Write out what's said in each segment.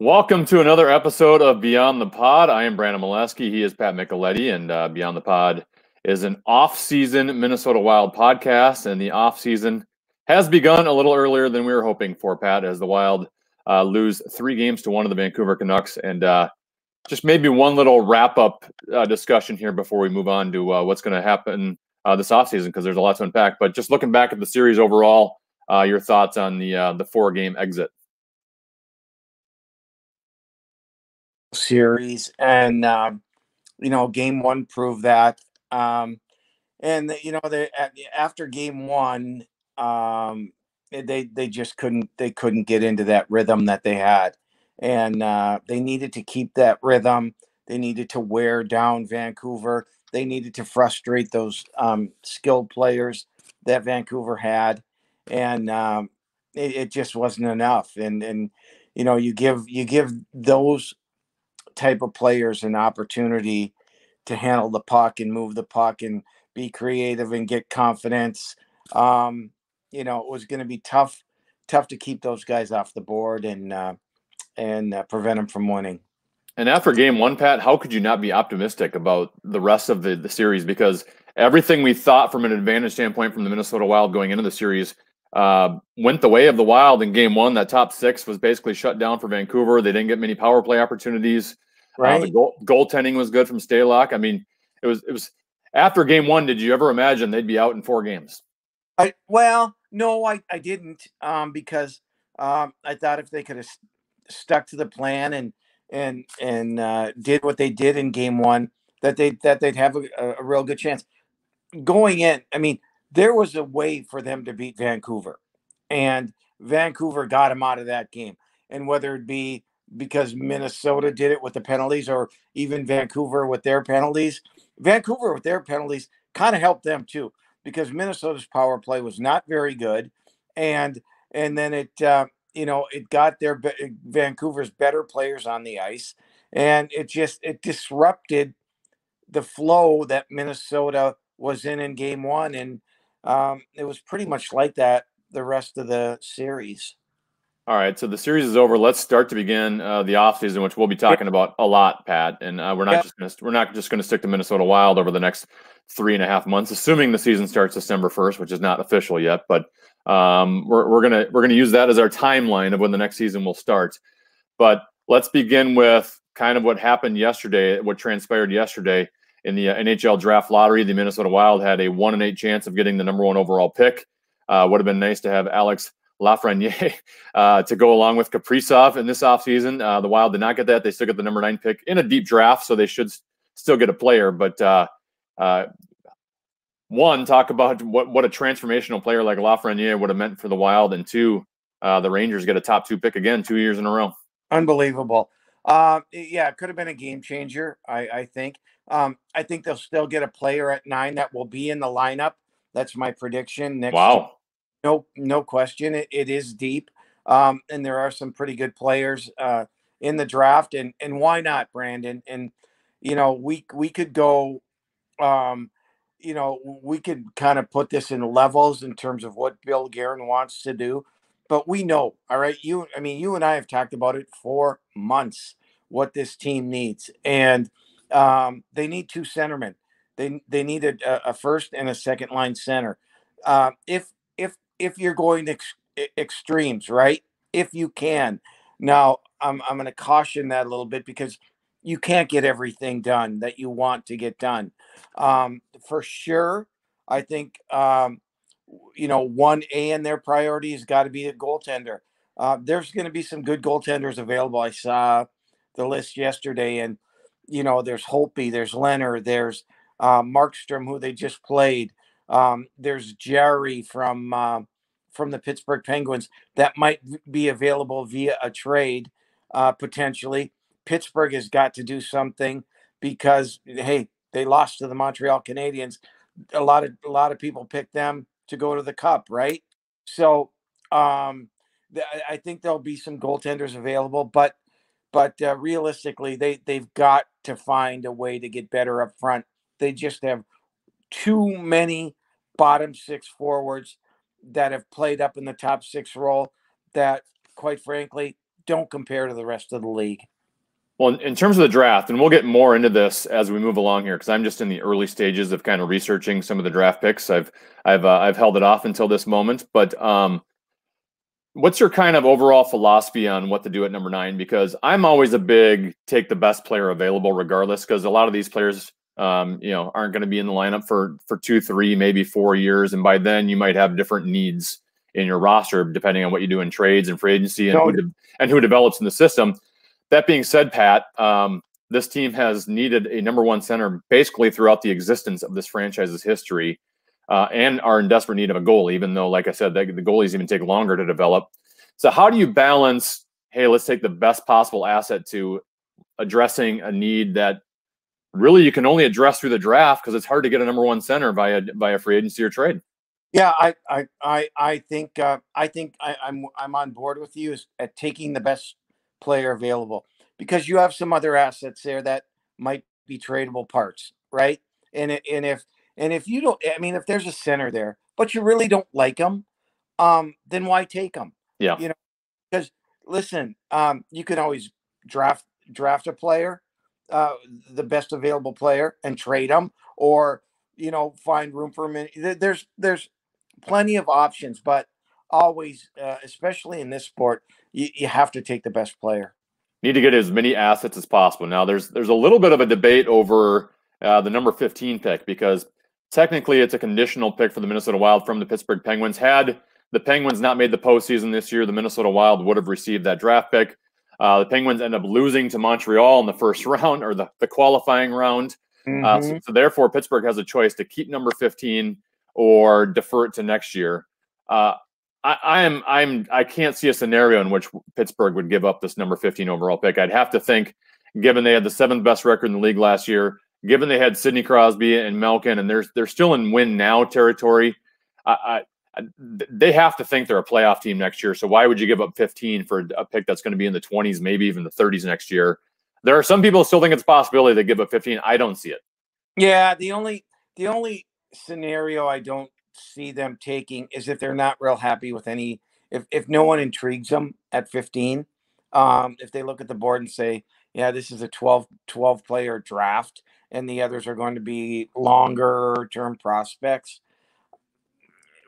Welcome to another episode of Beyond the Pod. I am Brandon Mileski. He is Pat Micheletti, and Beyond the Pod is an off-season Minnesota Wild podcast, and the off-season has begun a little earlier than we were hoping for, Pat, as the Wild lose 3 games to 1 of the Vancouver Canucks. And just maybe one little wrap-up discussion here before we move on to what's going to happen this off-season, because there's a lot to unpack. But just looking back at the series overall, your thoughts on the 4-game exit. Series, and game 1 proved that, and after game 1, they just couldn't get into that rhythm that they had, and they needed to keep that rhythm. They needed to wear down Vancouver. They needed to frustrate those skilled players that Vancouver had, and it just wasn't enough. And you give those type of players an opportunity to handle the puck and move the puck and be creative and get confidence. It was going to be tough to keep those guys off the board and prevent them from winning. And after game 1, Pat, how could you not be optimistic about the rest of the series? Because everything we thought from an advantage standpoint from the Minnesota Wild going into the series went the way of the Wild in game 1. That top 6 was basically shut down for Vancouver. They didn't get many power play opportunities. Right. The goaltending was good from Stalock. I mean, it was after game 1. Did you ever imagine they'd be out in 4 games? No, I didn't, because I thought if they could have stuck to the plan and did what they did in game 1, that they'd have a real good chance going in. I mean, there was a way for them to beat Vancouver, and Vancouver got them out of that game. And whether it be because Minnesota did it with the penalties, or even Vancouver with their penalties kind of helped them too, because Minnesota's power play was not very good. And then it got Vancouver's better players on the ice, and it disrupted the flow that Minnesota was in game 1. And it was pretty much like that the rest of the series. All right, so the series is over. Let's start to begin the offseason, which we'll be talking about a lot, Pat. And we're not just going to stick to Minnesota Wild over the next 3.5 months, assuming the season starts December 1st, which is not official yet. But we're gonna use that as our timeline of when the next season will start. But let's begin with kind of what happened yesterday, what transpired yesterday in the NHL draft lottery. The Minnesota Wild had a 1 in 8 chance of getting the number 1 overall pick. Would have been nice to have Alex Lafreniere to go along with Kaprizov in this offseason. The Wild did not get that. They still get the number 9 pick in a deep draft, so they should still get a player. But one, talk about what a transformational player like Lafreniere would have meant for the Wild, and 2, the Rangers get a top 2 pick again 2 years in a row. Unbelievable. It could have been a game changer, I think. I think they'll still get a player at 9 that will be in the lineup. That's my prediction next year. No question. It is deep. And there are some pretty good players in the draft. And why not, Brandon? And, we could go, we could kind of put this in levels in terms of what Bill Guerin wants to do. But we know, all right, you and I have talked about it for months, what this team needs. And they need 2 centermen. They need a first and a second line center. If you're going to extremes, right? If you can. Now, I'm going to caution that a little bit, because you can't get everything done that you want to get done. For sure, I think 1A in their priority has got to be a goaltender. There's going to be some good goaltenders available. I saw the list yesterday, and there's Holtby, there's Leonard, there's Markstrom, who they just played. There's Jerry from the Pittsburgh Penguins that might be available via a trade, potentially. Pittsburgh has got to do something, because, hey, they lost to the Montreal Canadiens. A lot of people picked them to go to the Cup, right? So I think there'll be some goaltenders available, but realistically, they've got to find a way to get better up front. They just have too many bottom 6 forwards that have played up in the top 6 role that, quite frankly, don't compare to the rest of the league. Well, in terms of the draft, and we'll get more into this as we move along here, because I'm just in the early stages of kind of researching some of the draft picks. I've held it off until this moment, but what's your kind of overall philosophy on what to do at number 9? Because I'm always a big take the best player available, regardless, because a lot of these players, aren't going to be in the lineup for 2, 3, maybe 4 years, and by then you might have different needs in your roster depending on what you do in trades and free agency and who develops in the system. That being said, Pat, this team has needed a number 1 center basically throughout the existence of this franchise's history, and are in desperate need of a goal, even though, like I said, the goalies even take longer to develop. So how do you balance, hey, let's take the best possible asset to addressing a need that really you can only address through the draft because it's hard to get a number 1 center via free agency or trade? Yeah, I think I'm on board with you at taking the best player available, because you have some other assets there that might be tradable parts, right? And if you don't, I mean, if there's a center there, but you really don't like him, then why take him? Yeah. Because listen, you can always draft a player, the best available player, and trade him, or find room for him. There's plenty of options, but always, especially in this sport, you have to take the best player. Need to get as many assets as possible. Now, there's a little bit of a debate over the number 15 pick, because technically it's a conditional pick for the Minnesota Wild from the Pittsburgh Penguins. Had the Penguins not made the postseason this year, the Minnesota Wild would have received that draft pick. The Penguins end up losing to Montreal in the first round, or the qualifying round. So therefore, Pittsburgh has a choice to keep number 15 or defer it to next year. I can't see a scenario in which Pittsburgh would give up this number 15 overall pick. I'd have to think, given they had the 7th best record in the league last year, given they had Sidney Crosby and Malkin, and they're still in win now territory, they have to think they're a playoff team next year. So why would you give up 15 for a pick that's going to be in the 20s, maybe even the 30s next year? There are some people who still think it's a possibility they give up 15. I don't see it. Yeah, the only scenario I don't see them taking is if they're not real happy with any, if no one intrigues them at 15. If they look at the board and say, yeah, this is a 12 player draft and the others are going to be longer term prospects.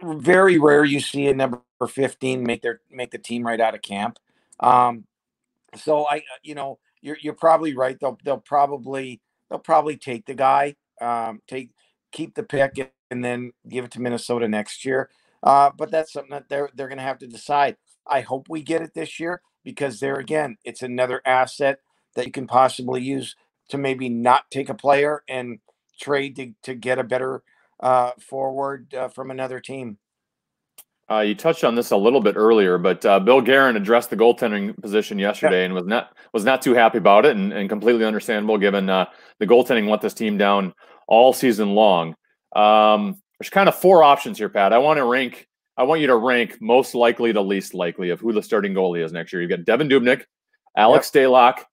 Very rare you see a number 15 make the team right out of camp. So you're probably right. They'll probably take the guy, keep the pick, and then give it to Minnesota next year. But that's something that they're going to have to decide. I hope we get it this year, because there again, it's another asset that you can possibly use to maybe not take a player and trade to get a better forward from another team. You touched on this a little bit earlier, but Bill Guerin addressed the goaltending position yesterday and was not too happy about it, and completely understandable given the goaltending let this team down all season long. There's kind of 4 options here, Pat. I want you to rank most likely to least likely of who the starting goalie is next year. You've got Devin Dubnyk, Alex Stalock,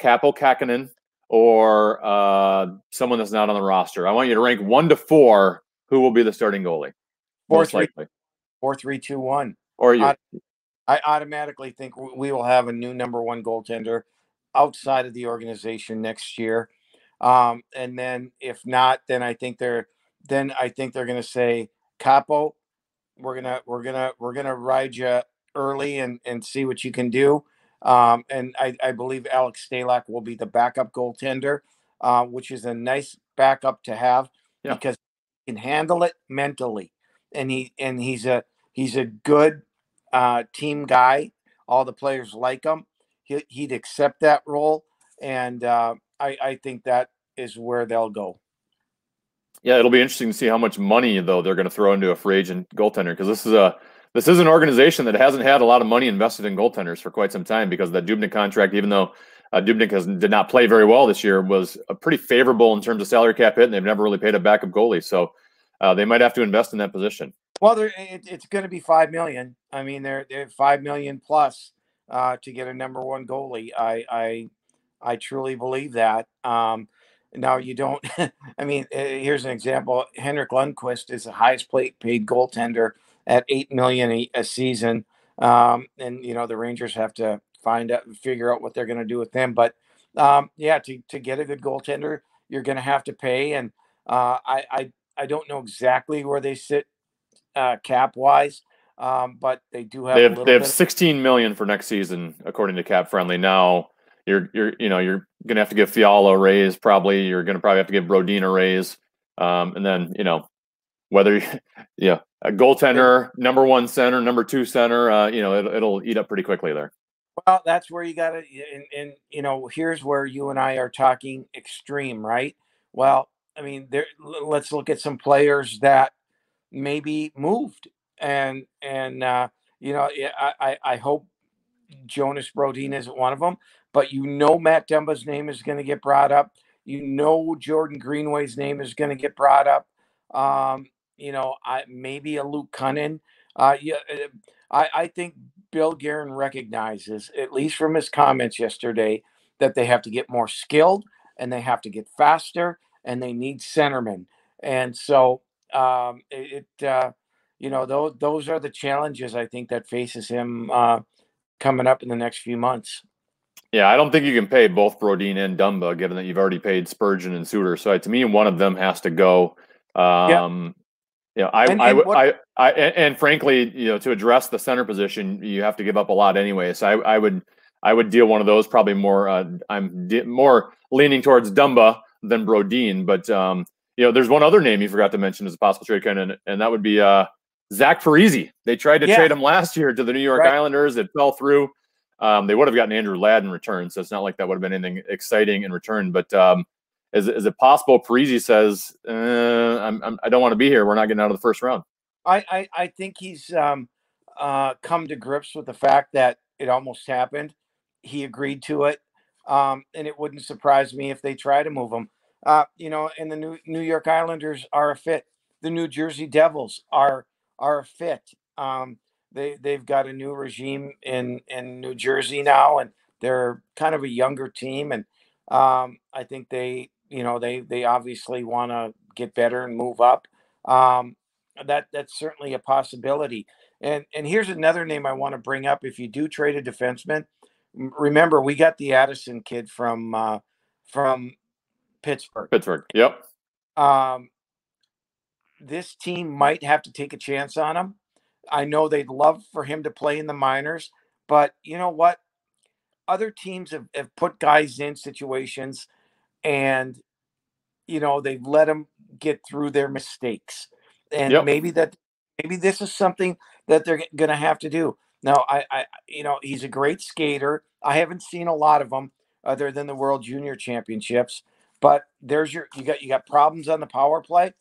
Kaapo Kähkönen, or someone that's not on the roster. I want you to rank 1 to 4 who will be the starting goalie. Most likely. 4, 3, 2, 1. Or you? I automatically think we will have a new number 1 goaltender outside of the organization next year. And then if not, then I think they're going to say, Kaapo, we're gonna ride you early and see what you can do. And I believe Alex Stalock will be the backup goaltender, which is a nice backup to have, because he can handle it mentally, and he's a good team guy. All the players like him. He'd accept that role, and I think that is where they'll go. Yeah, it'll be interesting to see how much money, though, they're going to throw into a free agent goaltender, because this is an organization that hasn't had a lot of money invested in goaltenders for quite some time, because the Dubnyk contract, even though Dubnyk did not play very well this year, was pretty favorable in terms of salary cap hit, and they've never really paid a backup goalie. So they might have to invest in that position. Well, it's going to be $5 million. I mean, they're $5 million plus to get a number 1 goalie. I truly believe that. Now you don't. I mean, here's an example. Henrik Lundqvist is the highest paid goaltender at $8 million a season, and the Rangers have to figure out what they're going to do with him. But yeah, to get a good goaltender, you're going to have to pay. And I don't know exactly where they sit cap wise, but they do have They a have little bit. 16 million for next season, according to Cap Friendly. Now you're gonna have to give Fiala a raise. Probably you're gonna have to give Brodin a raise, and then whether a goaltender, number one center, number two center, it'll eat up pretty quickly there. Well, that's where you got to, and here's where you and I are talking extreme, right? Well, I mean, let's look at some players that maybe moved, and I hope Jonas Brodin isn't one of them, but Matt Dumba's name is going to get brought up. Jordan Greenway's name is going to get brought up. Maybe a Luke Cunnin. I think Bill Guerin recognizes, at least from his comments yesterday, that they have to get more skilled and they have to get faster and they need centermen. And so those are the challenges I think that faces him coming up in the next few months. Yeah, I don't think you can pay both Brodin and Dumba, given that you've already paid Spurgeon and Suter. So to me, one of them has to go. And frankly, to address the center position, you have to give up a lot anyway. So I would deal one of those probably more. I'm more leaning towards Dumba than Brodin, but there's one other name you forgot to mention as a possible trade candidate, and that would be Zach Parise. They tried to trade him last year to the New York Islanders. It fell through. They would have gotten Andrew Ladd in return, so it's not like that would have been anything exciting in return. But is it possible Parise says, I don't want to be here. We're not getting out of the first round? I think he's come to grips with the fact that it almost happened. He agreed to it, and it wouldn't surprise me if they try to move him. And the New York Islanders are a fit. The New Jersey Devils are a fit. They've got a new regime in New Jersey now, and they're kind of a younger team. And I think they obviously want to get better and move up. That's certainly a possibility. And here's another name I want to bring up. If you do trade a defenseman, remember we got the Addison kid from Pittsburgh. Yep. This team might have to take a chance on him. I know they'd love for him to play in the minors, but you know what? Other teams have put guys in situations and, they've let them get through their mistakes. And maybe this is something that they're going to have to do. Now, he's a great skater. I haven't seen a lot of them other than the World Junior Championships, but you got problems on the power play.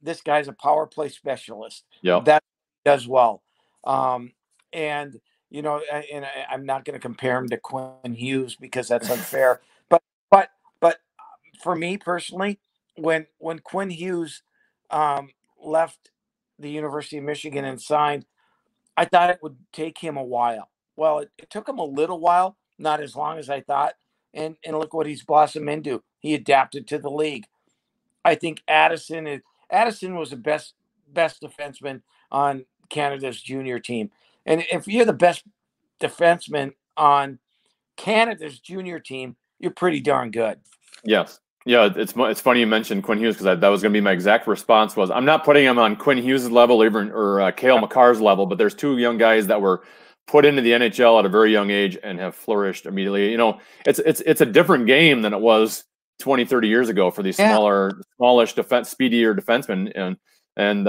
This guy's a power play specialist. That does well. And I'm not going to compare him to Quinn Hughes because that's unfair. But for me personally, when Quinn Hughes left the University of Michigan and signed, I thought it would take him a while. Well, it took him a little while, not as long as I thought. And look what he's blossomed into. He adapted to the league. I think Addison was the best defenseman on Canada's junior team. And if you're the best defenseman on Canada's junior team, you're pretty darn good. Yes. Yeah, it's funny you mentioned Quinn Hughes because that was going to be my exact response. Was I'm not putting him on Quinn Hughes' level or Cale Makar's level, but there's two young guys that were put into the NHL at a very young age and have flourished immediately. It's a different game than it was 20, 30 years ago for these smallish speedier defensemen, and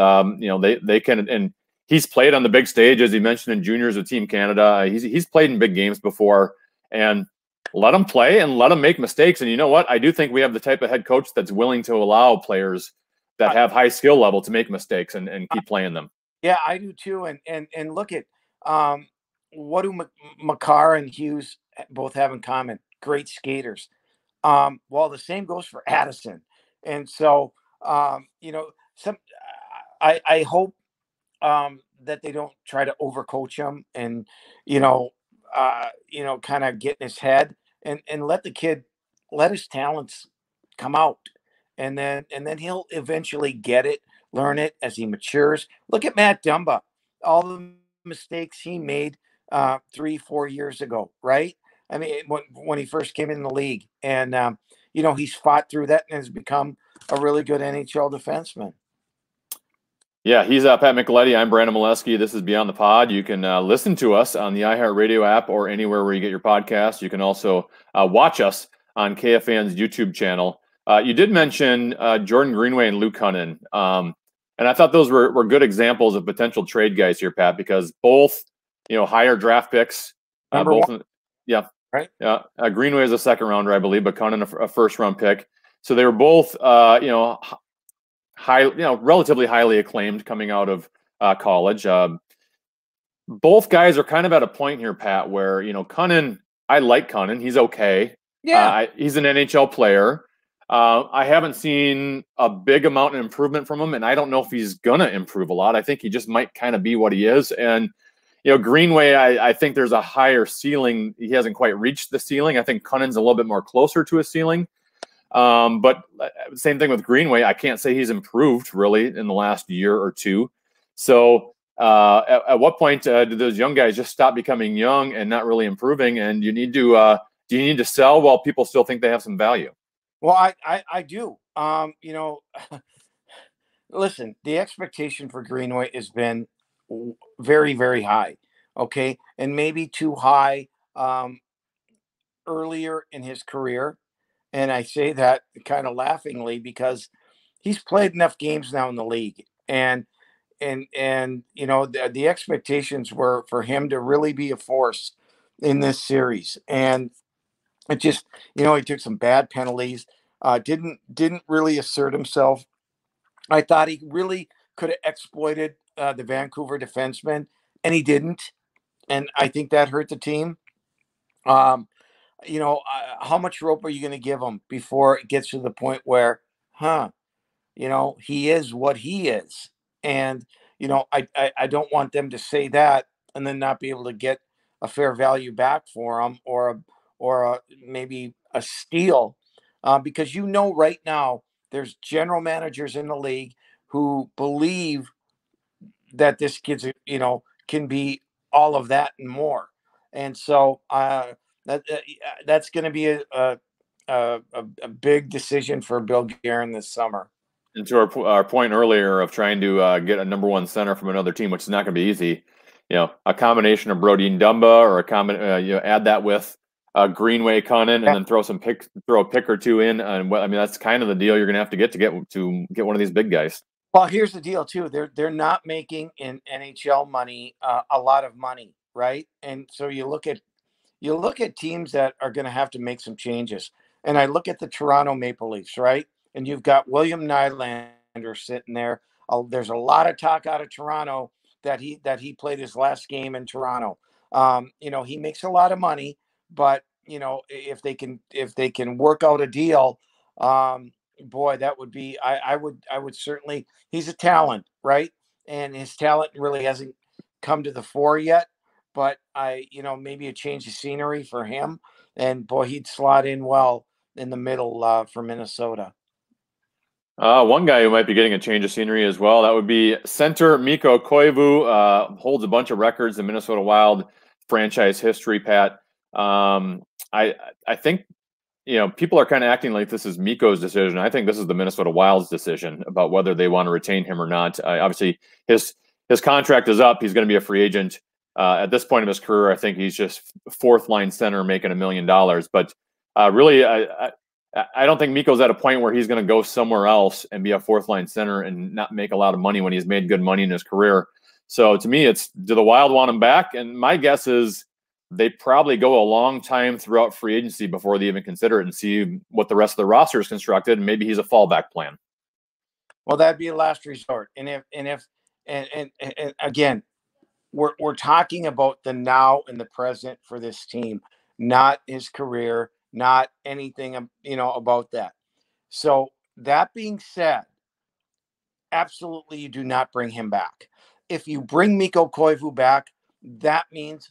they can. And he's played on the big stage, as he mentioned, in juniors with Team Canada. He's played in big games before, and let him play and let him make mistakes. And you know what? I do think we have the type of head coach that's willing to allow players that have high skill level to make mistakes and keep playing them. Yeah, I do too. And look at what do Makar and Hughes both have in common? Great skaters. Well, the same goes for Addison. And so, I hope that they don't try to overcoach him and, kind of get in his head and let the kid, let his talents come out. And then he'll eventually get it, learn it as he matures. Look at Matt Dumba, all the mistakes he made 3-4 years ago, right? I mean, when he first came in the league, and he's fought through that and has become a really good NHL defenseman. Yeah, he's Pat Micheletti. I'm Brandon Mileski. This is Beyond the Pod. You can listen to us on the iHeartRadio app or anywhere where you get your podcasts. You can also watch us on KFN's YouTube channel. You did mention Jordan Greenway and Luke Kunin. And I thought those were good examples of potential trade guys here, Pat, because both, higher draft picks. Number both, one. Yeah. Right. Yeah. Greenway is a second rounder, I believe, but Kunin a first round pick. So they were both, relatively highly acclaimed coming out of college. Both guys are kind of at a point here, Pat, where, Kunin, I like Kunin. He's okay. Yeah. He's an NHL player. I haven't seen a big amount of improvement from him, and I don't know if he's going to improve a lot. I think he just might kind of be what he is. And, Greenway, I think there's a higher ceiling. He hasn't quite reached the ceiling. I think Kunin's a little bit more closer to a ceiling. But same thing with Greenway. I can't say he's improved really in the last year or two. So at what point do those young guys just stop becoming young and not really improving? And do you need to sell while people still think they have some value? Well, I do. Listen, the expectation for Greenway has been very, very high. Okay. And maybe too high earlier in his career. And I say that kind of laughingly because he's played enough games now in the league. And the expectations were for him to really be a force in this series. And it just, he took some bad penalties, didn't really assert himself. I thought he really could have exploited the Vancouver defenseman, and he didn't. And I think that hurt the team. Um, how much rope are you going to give him before it gets to the point where, he is what he is? And, I don't want them to say that and then not be able to get a fair value back for him or maybe a steal. Because, right now there's general managers in the league who believe that this kid's, can be all of that and more. And so that's going to be a big decision for Bill Guerin this summer. And to our point earlier of trying to get a number one center from another team, which is not going to be easy, a combination of Brody and Dumba or add that with Greenway, Kunin, and then throw a pick or two in. And that's kind of the deal you're going to have to get one of these big guys. Well, here's the deal too. They're not making in NHL money a lot of money, right? And so you look at teams that are going to have to make some changes. And I look at the Toronto Maple Leafs, right? And you've got William Nylander sitting there. There's a lot of talk out of Toronto that he played his last game in Toronto. He makes a lot of money, but if they can work out a deal, boy, that would be. I would certainly. He's a talent, right? And his talent really hasn't come to the fore yet. But maybe a change of scenery for him, and boy, he'd slot in well in the middle for Minnesota. One guy who might be getting a change of scenery as well, that would be center Mikko Koivu. Holds a bunch of records in Minnesota Wild franchise history, Pat. I think, people are kind of acting like this is Mikko's decision. I think this is the Minnesota Wild's decision about whether they want to retain him or not. Obviously, his contract is up. He's going to be a free agent. At this point of his career, I think he's just fourth line center making $1 million. But really, I don't think Mikko's at a point where he's going to go somewhere else and be a fourth line center and not make a lot of money when he's made good money in his career. So to me, do the Wild want him back? And my guess is they probably go a long time throughout free agency before they even consider it and see what the rest of the roster is constructed. And maybe he's a fallback plan. Well, that'd be a last resort. And again, we're talking about the now and the present for this team, not his career, not anything, about that. So that being said, absolutely, you do not bring him back. If you bring Mikko Koivu back, that means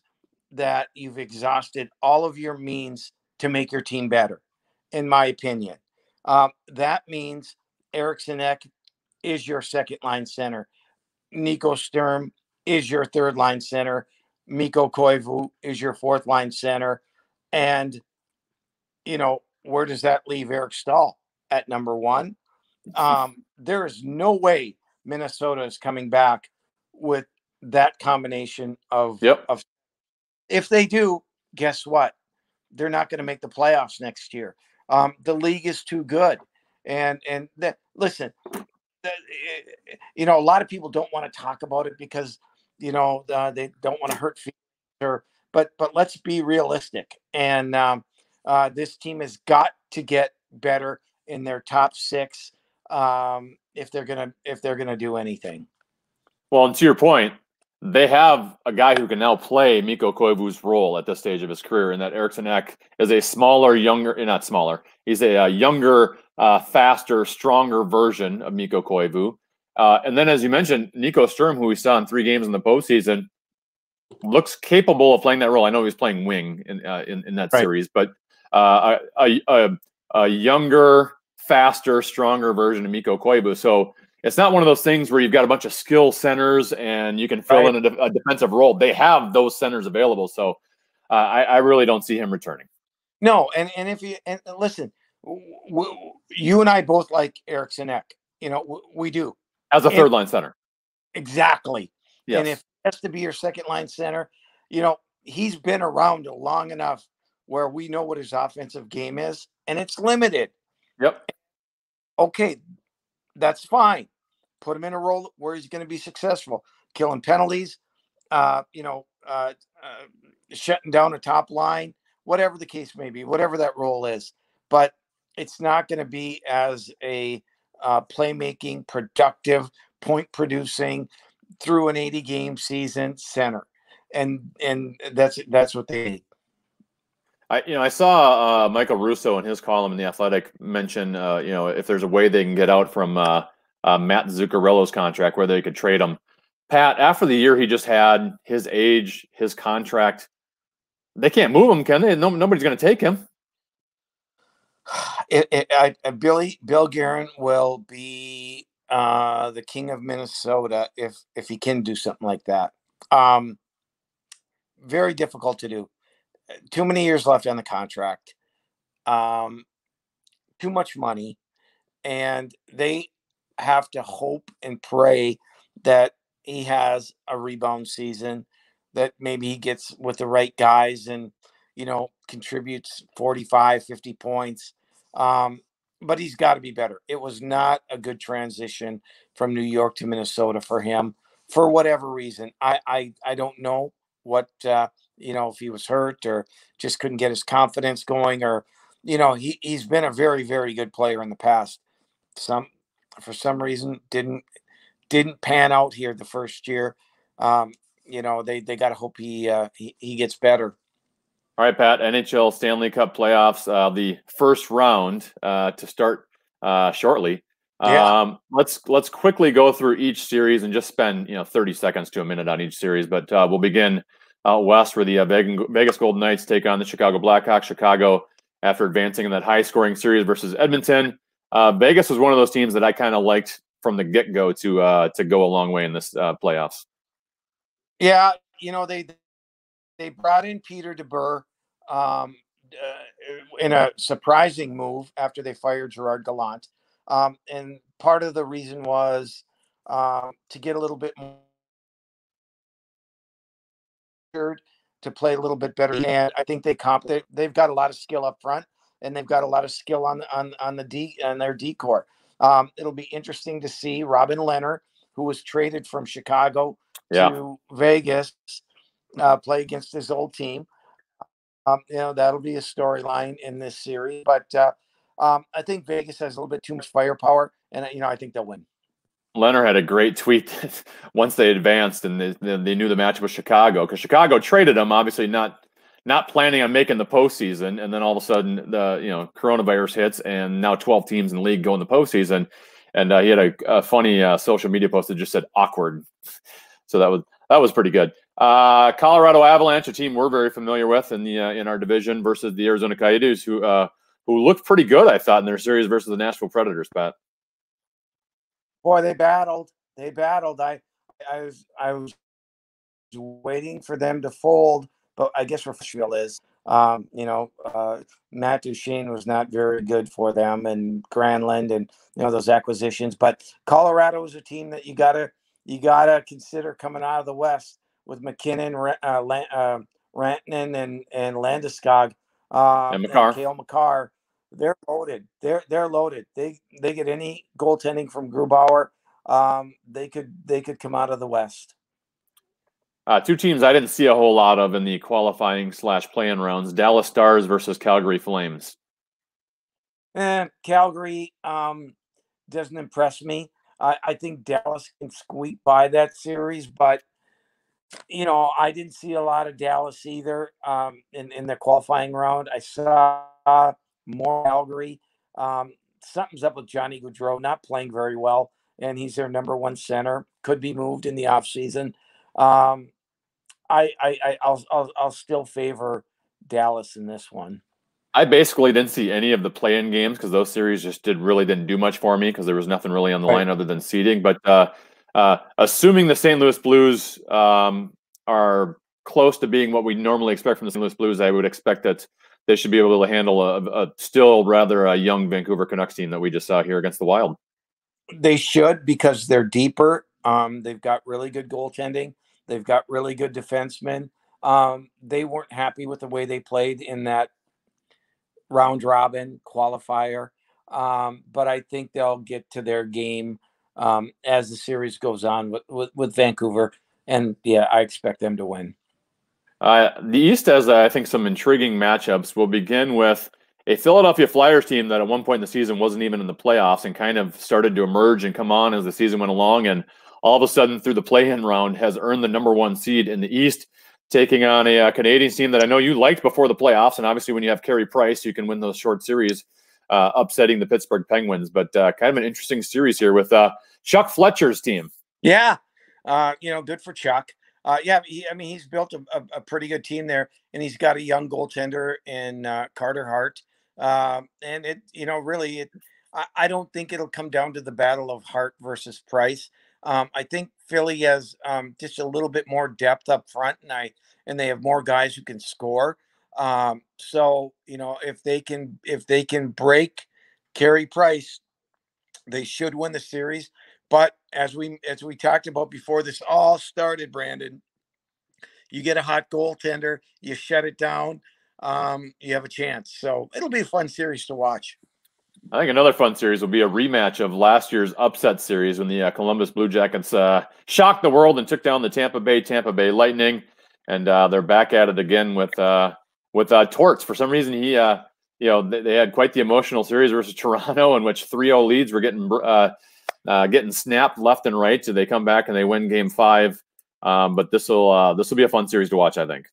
that you've exhausted all of your means to make your team better, in my opinion. That means Eriksson Ek is your second line center. Nico Sturm is your third line center. Mikko Koivu is your fourth line center. And, where does that leave Eric Stahl at number one? There is no way Minnesota is coming back with that combination of. If they do, guess what? They're not going to make the playoffs next year. The league is too good. Listen, a lot of people don't want to talk about it because they don't want to hurt feelings. But let's be realistic. And this team has got to get better in their top six if they're gonna do anything. Well, and to your point, they have a guy who can now play Mikko Koivu's role at this stage of his career, and that Eriksson Ek is a smaller, younger, not smaller. He's a younger, faster, stronger version of Mikko Koivu. And then, as you mentioned, Nico Sturm, who we saw in 3 games in the postseason, looks capable of playing that role. I know he was playing wing in that series, but a younger, faster, stronger version of Mikko Koivu. So it's not one of those things where you've got a bunch of skill centers and you can fill in a defensive role. They have those centers available. So I really don't see him returning. No. And listen, you and I both like Eriksson Ek. We do. As a third line center. Exactly. Yes. And if it has to be your second line center, he's been around long enough where we know what his offensive game is, and it's limited. Yep. Okay, that's fine. Put him in a role where he's going to be successful, killing penalties, shutting down a top line, whatever the case may be, whatever that role is. But it's not going to be as a playmaking, productive, point-producing through an 80-game season center, and that's what they need. I saw Michael Russo in his column in The Athletic mention, if there's a way they can get out from Matt Zuccarello's contract where they could trade him. Pat, after the year he just had, his age, his contract, they can't move him, can they? Nobody's going to take him. Bill Guerin will be the king of Minnesota if he can do something like that. Very difficult to do. Too many years left on the contract. Too much money, and they have to hope and pray that he has a rebound season, that maybe he gets with the right guys and contributes 45, 50 points. But he's got to be better. It was not a good transition from New York to Minnesota for him for whatever reason. I don't know what if he was hurt or just couldn't get his confidence going, or he's been a very, very good player in the past. For some reason didn't pan out here the first year. They got to hope he gets better. All right, Pat, NHL Stanley Cup playoffs, the first round to start shortly. Yeah. Let's quickly go through each series and just spend 30 seconds to a minute on each series. But we'll begin out west, where the Vegas Golden Knights take on the Chicago Blackhawks. Chicago, after advancing in that high-scoring series versus Edmonton, Vegas was one of those teams that I kind of liked from the get-go to go a long way in this playoffs. Yeah, they brought in Peter DeBoer in a surprising move after they fired Gerard Gallant. And part of the reason was to get a little bit more to play a little bit better. And I think they've got a lot of skill up front, and they've got a lot of skill on their D-core. It'll be interesting to see Robin Lehner, who was traded from Chicago to Vegas, play against his old team. That'll be a storyline in this series. But I think Vegas has a little bit too much firepower, and I think they'll win. Leonard had a great tweet once they advanced and they knew the matchup with Chicago, because Chicago traded him, obviously not planning on making the postseason, and then all of a sudden the coronavirus hits, and now 12 teams in the league go in the postseason, and he had a funny social media post that just said awkward, so that was pretty good. Colorado Avalanche, a team we're very familiar with in our division, versus the Arizona Coyotes, who looked pretty good, I thought, in their series versus the Nashville Predators, Pat. Boy, they battled. I was waiting for them to fold, but I guess Montreal is. Matt Duchene was not very good for them, and Granlund, and those acquisitions. But Colorado is a team that you gotta consider coming out of the West with McKinnon, Rantanen, and Landeskog, And and Makar. Cale Makar. They're loaded. They're loaded. They get any goaltending from Grubauer. They could come out of the West. Two teams I didn't see a whole lot of in the qualifying / play-in rounds: Dallas Stars versus Calgary Flames. Calgary doesn't impress me. I think Dallas can squeak by that series, but I didn't see a lot of Dallas either in the qualifying round. I saw more Calgary. Something's up with Johnny Gaudreau, not playing very well, and he's their number one center. Could be moved in the offseason. I'll still favor Dallas in this one. I basically didn't see any of the play-in games because those series just didn't do much for me because there was nothing really on the line other than seeding. But assuming the St. Louis Blues are close to being what we normally expect from the St. Louis Blues, I would expect that they should be able to handle a still rather young Vancouver Canucks team that we just saw here against the Wild. They should, because they're deeper. They've got really good goaltending. They've got really good defensemen. They weren't happy with the way they played in that round robin qualifier. But I think they'll get to their game as the series goes on with Vancouver. And yeah, I expect them to win. The East has, I think, some intriguing matchups. We'll begin with a Philadelphia Flyers team that at one point in the season wasn't even in the playoffs and kind of started to emerge and come on as the season went along. And all of a sudden, through the play-in round, has earned the number one seed in the East, taking on a Canadiens team that I know you liked before the playoffs. And obviously, when you have Carey Price, you can win those short series, upsetting the Pittsburgh Penguins. But kind of an interesting series here with Chuck Fletcher's team. Yeah, good for Chuck. He's built a pretty good team there, and he's got a young goaltender in Carter Hart. And I don't think it'll come down to the battle of Hart versus Price. I think Philly has just a little bit more depth up front, and they have more guys who can score. So if they can break Carey Price, they should win the series. But as we talked about before this all started, Brandon, you get a hot goaltender, you shut it down, you have a chance. So it'll be a fun series to watch. I think another fun series will be a rematch of last year's upset series when the Columbus Blue Jackets shocked the world and took down the Tampa Bay Lightning, and they're back at it again with Torts. For some reason, they had quite the emotional series versus Toronto, in which 3-0 leads were getting snapped left and right. So they come back and they win Game 5. But this will be a fun series to watch, I think.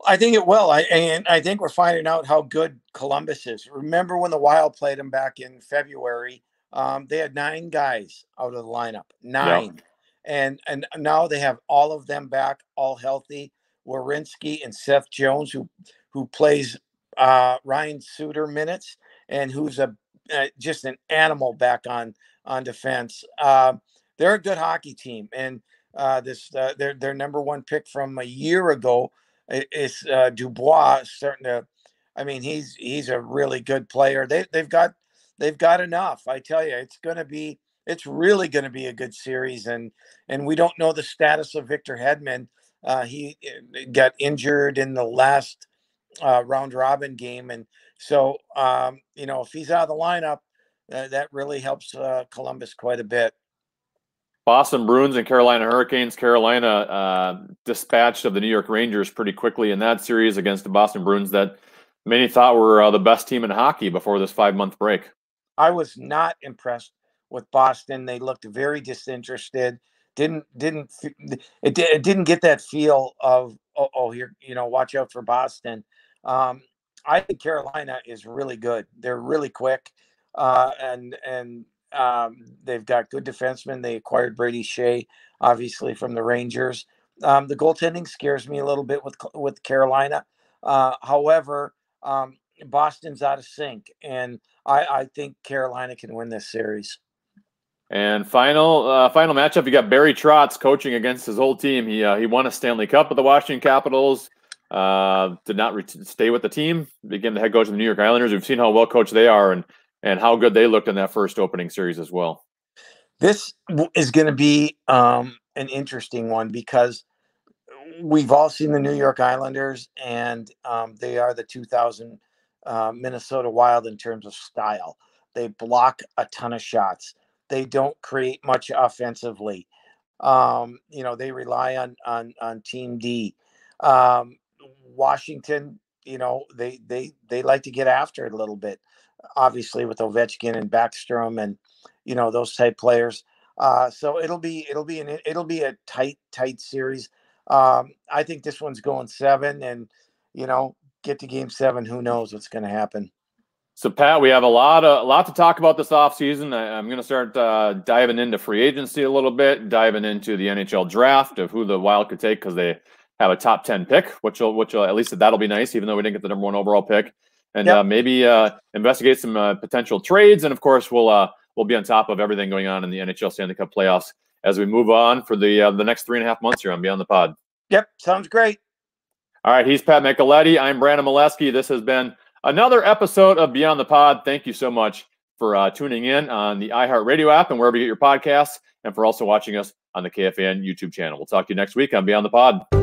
I think it will. I think we're finding out how good Columbus is. Remember when the Wild played them back in February? They had 9 guys out of the lineup, 9, yep. And now they have all of them back, all healthy. Werenski and Seth Jones, who plays Ryan Suter minutes, and who's just an animal back on defense. They're a good hockey team, and their number one pick from a year ago is Dubois starting to. I mean, he's a really good player. They've got enough. I tell you, it's really going to be a good series, and we don't know the status of Victor Hedman. He got injured in the last round robin game, and so if he's out of the lineup, that really helps Columbus quite a bit. Boston Bruins and Carolina Hurricanes. Carolina dispatched of the New York Rangers pretty quickly in that series against the Boston Bruins that many thought were the best team in hockey before this 5-month break. I was not impressed with Boston. They looked very disinterested. It didn't get that feel of here, watch out for Boston. I think Carolina is really good. They're really quick, and they've got good defensemen. They acquired Brady Shea, obviously from the Rangers. The goaltending scares me a little bit with Carolina. However, Boston's out of sync, and I think Carolina can win this series. And final matchup, you got Barry Trotz coaching against his old team. He won a Stanley Cup with the Washington Capitals. Did not stay with the team. Became the head coach of the New York Islanders. We've seen how well coached they are and how good they looked in that first opening series as well. This is going to be an interesting one because we've all seen the New York Islanders, and they are the 2000 Minnesota Wild in terms of style. They block a ton of shots. They don't create much offensively. They rely on Team D. Washington, they like to get after it a little bit, obviously with Ovechkin and Backstrom and those type players. So it'll be a tight series. I think this one's going 7, and get to game 7. Who knows what's going to happen? So, Pat, we have a lot to talk about this offseason. I'm going to start diving into free agency a little bit, diving into the NHL draft of who the Wild could take because they have a top 10 pick, which will at least that'll be nice, even though we didn't get the number 1 overall pick. And maybe investigate some potential trades. And, of course, we'll be on top of everything going on in the NHL Stanley Cup playoffs as we move on for the next 3.5 months here on Beyond the Pod. Yep, sounds great. All right, he's Pat Micheletti. I'm Brandon Mileski. This has been another episode of Beyond the Pod. Thank you so much for tuning in on the iHeartRadio app and wherever you get your podcasts, and for also watching us on the KFAN YouTube channel. We'll talk to you next week on Beyond the Pod.